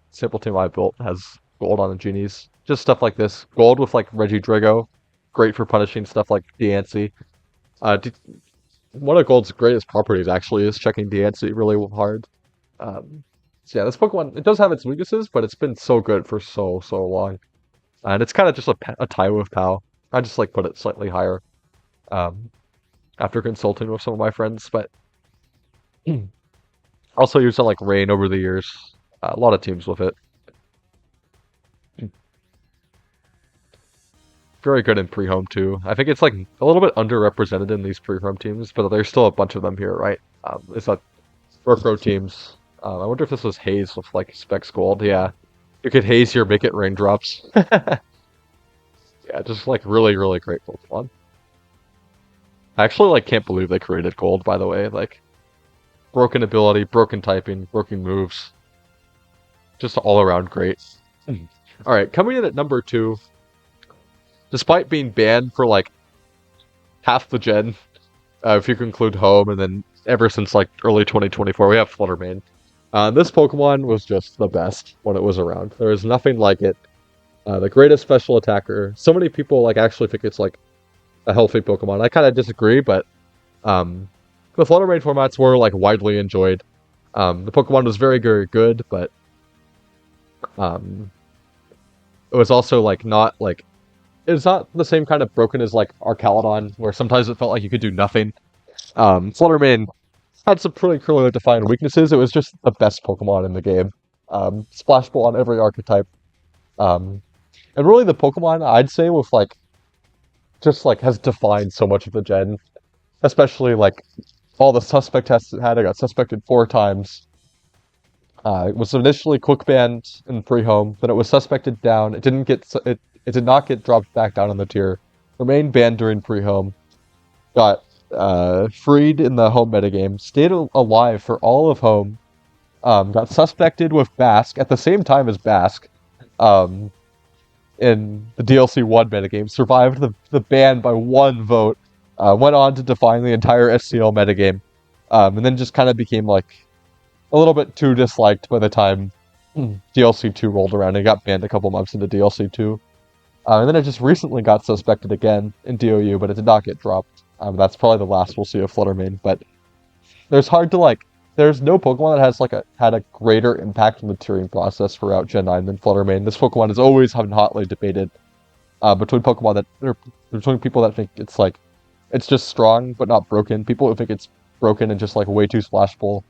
simple team I built has Gold on the Genies. Just stuff like this. Gold with like Regidrago. Great for punishing stuff like Diancie. One of Gold's greatest properties actually is checking Diancie really hard. So yeah, this Pokemon, it does have its weaknesses, but it's been so good for so long. And it's kind of just a tie with Pao. I just like put it slightly higher after consulting with some of my friends, but also used on like Rain over the years. A lot of teams with it. Very good in pre-home too. I think it's like a little bit underrepresented in these pre-home teams, but there's still a bunch of them here, right? It's not Row teams. I wonder if this was Haze with like Specs Gold. Yeah, you could Haze here, make it raindrops. Yeah, just like really great Pokemon. I actually like can't believe they created Gold. By the way, like broken ability, broken typing, broken moves, just all around great. All right, coming in at number 2, despite being banned for like half the gen, if you include Home, and then ever since like early 2024, we have Flutter Mane. This Pokemon was just the best when it was around. There is nothing like it. The greatest special attacker. So many people like actually think it's like a healthy Pokemon. I kind of disagree, but the Flutter Mane formats were like widely enjoyed. The Pokemon was very good, but it was also like not like it's not the same kind of broken as like Archaludon, where sometimes it felt like you could do nothing. Flutter Mane had some pretty clearly defined weaknesses. It was just the best Pokemon in the game. Splashable on every archetype. And really the Pokemon, I'd say, with like, just like has defined so much of the gen. Especially like all the suspect tests it had. It got suspected 4 times. It was initially quick banned in pre-home, then it was suspected down. It did not get dropped back down in the tier. Remained banned during pre-home. Got freed in the home metagame, stayed alive for all of home, got suspected with Basque at the same time as Basque in the DLC 1 metagame, survived the ban by 1 vote, went on to define the entire SCL metagame, and then just kind of became like a little bit too disliked by the time DLC 2 rolled around and got banned a couple months into DLC 2. And then it just recently got suspected again in DOU, but it did not get dropped. That's probably the last we'll see of Flutter Mane, but there's hard to like. There's no Pokemon that has like had a greater impact on the tiering process throughout Gen 9 than Flutter Mane. This Pokemon has always been hotly debated between Pokemon that between people that think it's like it's just strong but not broken. People who think it's broken and just like way too splashable,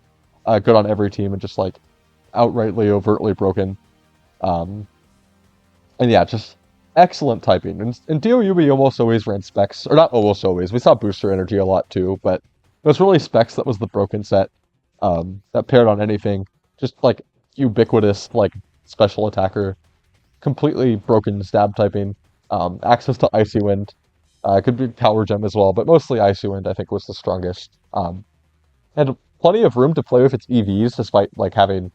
good on every team, and just like outrightly overtly broken. Um, and yeah, just excellent typing. And in DOU we almost always ran Specs, or not almost always. We saw Booster Energy a lot too, but it was really Specs that was the broken set. That paired on anything, just like ubiquitous like special attacker, completely broken stab typing, access to Icy Wind, could be Power Gem as well, but mostly Icy Wind I think was the strongest. And plenty of room to play with its EVs despite like having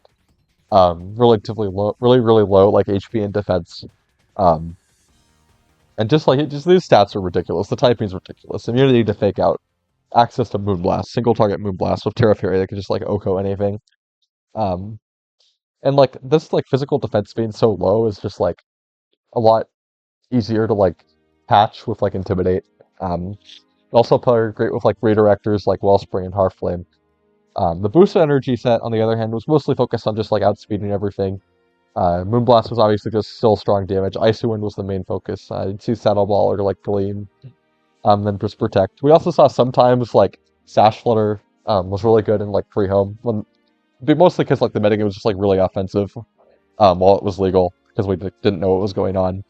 relatively low, really low like HP and defense. Um, and just like these stats are ridiculous. The typing's ridiculous. Immunity to Fake Out, access to Moonblast, single target Moonblast with Terra Fury that can just like OHKO anything. Um, and like this like physical defense being so low is just like a lot easier to like patch with like Intimidate. Also play great with like redirectors like Wellspring and Hearthflame. The boost energy set, on the other hand, was mostly focused on just like outspeeding everything. Moonblast was obviously just still strong damage. Icy Wind was the main focus. You'd see Saddle Ball or like Gleam, then just Protect. We also saw sometimes like Sash Flutter was really good in like pre-home, mostly because like the metagame was just like really offensive while it was legal because we didn't know what was going on.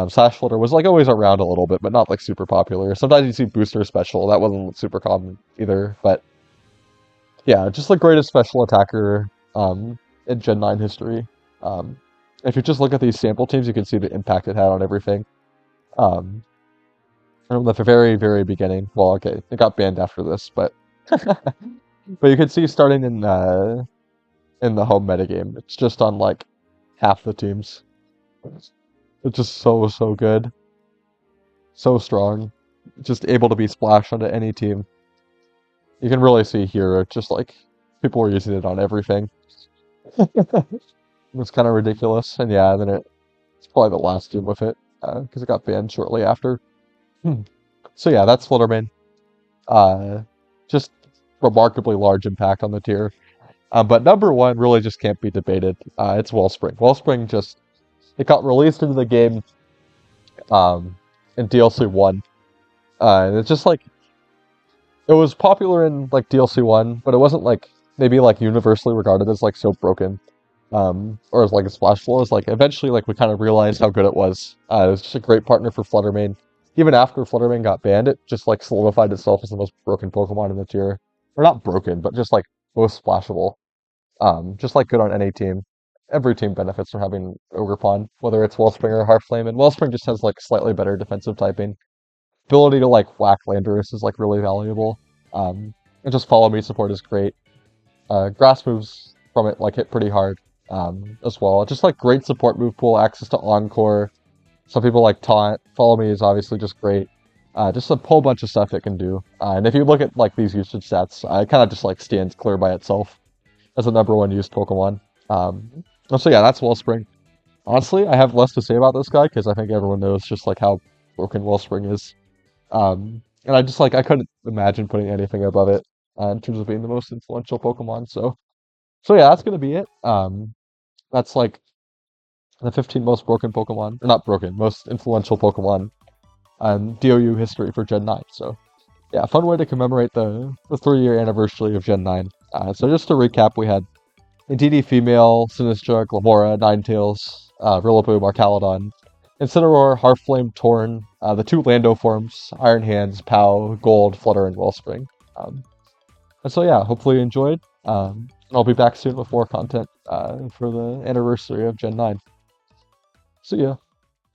Sash Flutter was like always around a little bit, but not like super popular. Sometimes you see Booster Special, that wasn't super common either, but yeah, just the greatest special attacker in Gen 9 history. If you just look at these sample teams, you can see the impact it had on everything. From the very, very beginning. Well, okay, it got banned after this, but but you can see starting in the home metagame, it's just on like half the teams. It's just so good, so strong, just able to be splashed onto any team. You can really see here, just like people were using it on everything. It's kind of ridiculous, and yeah, then it's probably the last team with it because it got banned shortly after. So yeah, that's Flutter Mane. Just remarkably large impact on the tier. But number one really just can't be debated. It's Wellspring. Wellspring just it got released into the game in DLC 1. And it's just like it was popular in like DLC 1, but it wasn't like maybe like universally regarded as like so broken. Or as like a splash flow. Is like eventually like we kind of realized how good it was. It was just a great partner for Flutter Mane. Even after Flutter Mane got banned, it just like solidified itself as the most broken Pokemon in the tier. Or not broken, but just like most splashable. Just like good on any team. Every team benefits from having Ogerpon, whether it's Wellspring or Hearthflame, and Wellspring just has like slightly better defensive typing. Ability to like whack Landorus is like really valuable. And just follow me support is great. Grass moves from it like hit pretty hard as well. Just like great support move pool, access to Encore. Some people like Taunt. Follow me is obviously just great. Just a whole bunch of stuff it can do. And if you look at like these usage stats, it kind of just like stands clear by itself as the number one used Pokemon. So yeah, that's Wellspring. Honestly, I have less to say about this guy because I think everyone knows just like how broken Wellspring is. And I just like I couldn't imagine putting anything above it in terms of being the most influential Pokemon. So yeah, that's gonna be it. That's like the 15 most broken Pokemon, or not broken, most influential Pokemon DOU history for Gen 9. So yeah, fun way to commemorate the 3-year anniversary of Gen 9. So just to recap, we had Indeedee female, Sinistcha, Glimmora, Ninetales, Rillaboom, Archaludon, Incineroar, Hearthflame, Torn, the 2 Lando forms, Iron Hands, Pao, Gold, Flutter, and Wellspring. And so yeah, hopefully you enjoyed. I'll be back soon with more content for the anniversary of Gen 9. See ya.